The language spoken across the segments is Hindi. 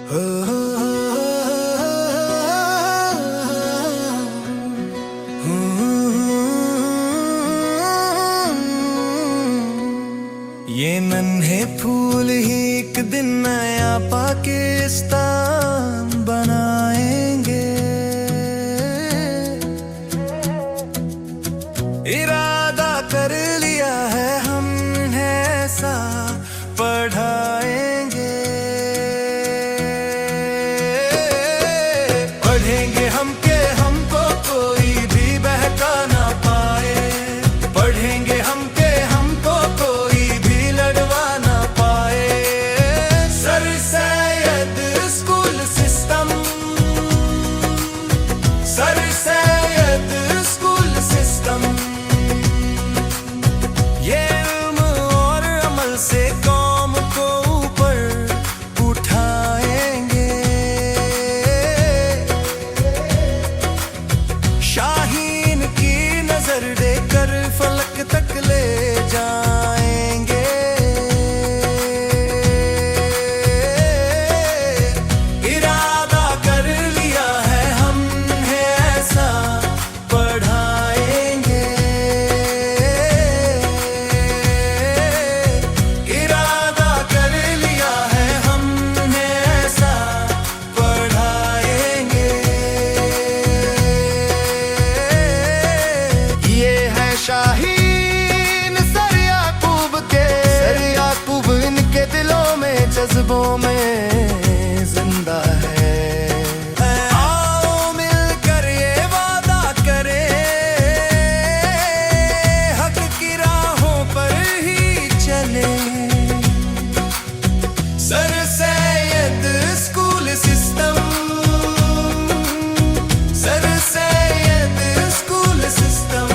ये नन्हे फूल ही एक दिन नया पाकिस्तान बनाएंगे। इरादा कर लिया है हमने, ऐसा पढ़ाएंगे। पढ़ेंगे हम के हमको कोई भी बहका ना पाए। पढ़ेंगे हम के हमको कोई भी लड़वा ना पाए। Sir Syed school system, sir Syed school system, ये इल्म और अमल से कौम को ऊपर उठाएंगे। शाहीन की नजर देकर फलक तक ले जाएंगे। इरादा कर लिया है हमने, ऐसा पढ़ाएंगे। इरादा कर लिया है हमने, ऐसा पढ़ाएंगे। ये है शाहीन सर याकूब के, सर याकूब इनके दिलों में जज्बों में जिंदा है। आओ मिलकर ये वादा करें, हक की राहों पर ही चले। Sir Syed school system, sir Syed school system,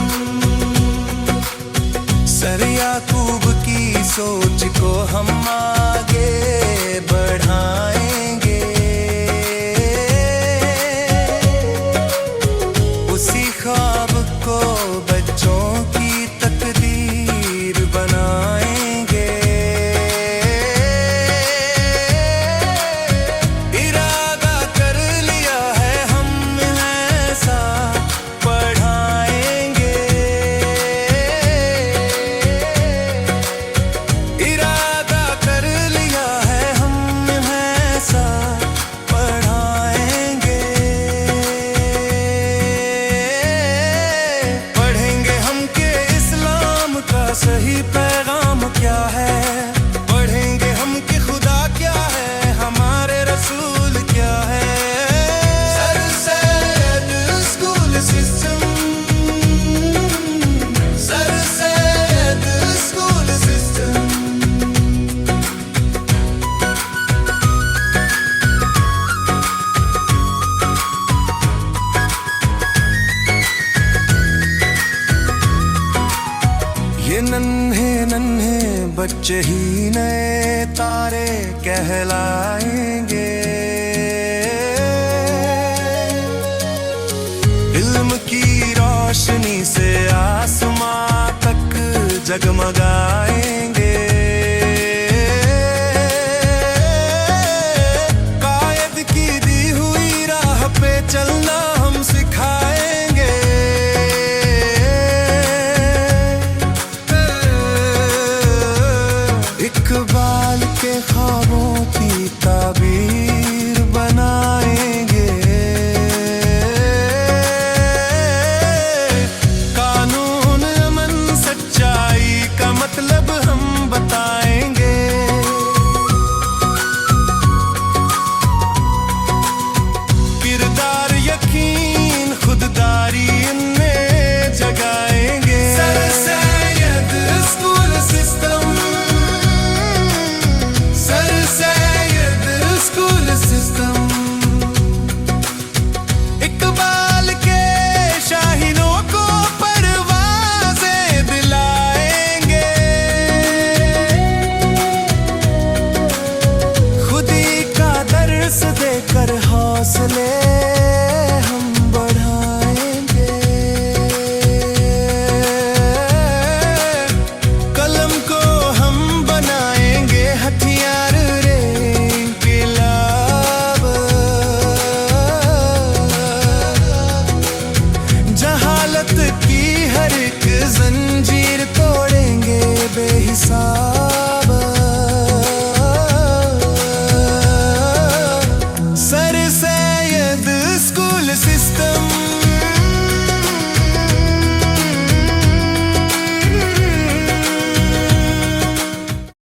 sir Yakub की सोच को हम आगे बढ़ाएंगे। उसी ख्वाब को बच्चों की तकदीर बनाएंगे। इरादा कर लिया है हमने, ऐसा पढ़ाएंगे। इरादा कर लिया है हमने, ऐसा पढ़ाएंगे। पढ़ेंगे हम के इस्लाम का सही पैगाम क्या है। पढ़ेंगे हम कि खुदा क्या है, हमारे रसूल क्या है। Sir Syed school system, sir Syed school system. ये नन्हे नन्हे बच्चे ही नए तारे कहलाएंगे। इल्म की रोशनी से आसमां तक जगमगाएंगे। कायद की दी हुई राह पे चलना हम सिखाएंगे। इकबाल के ख्वाबों की ताबीर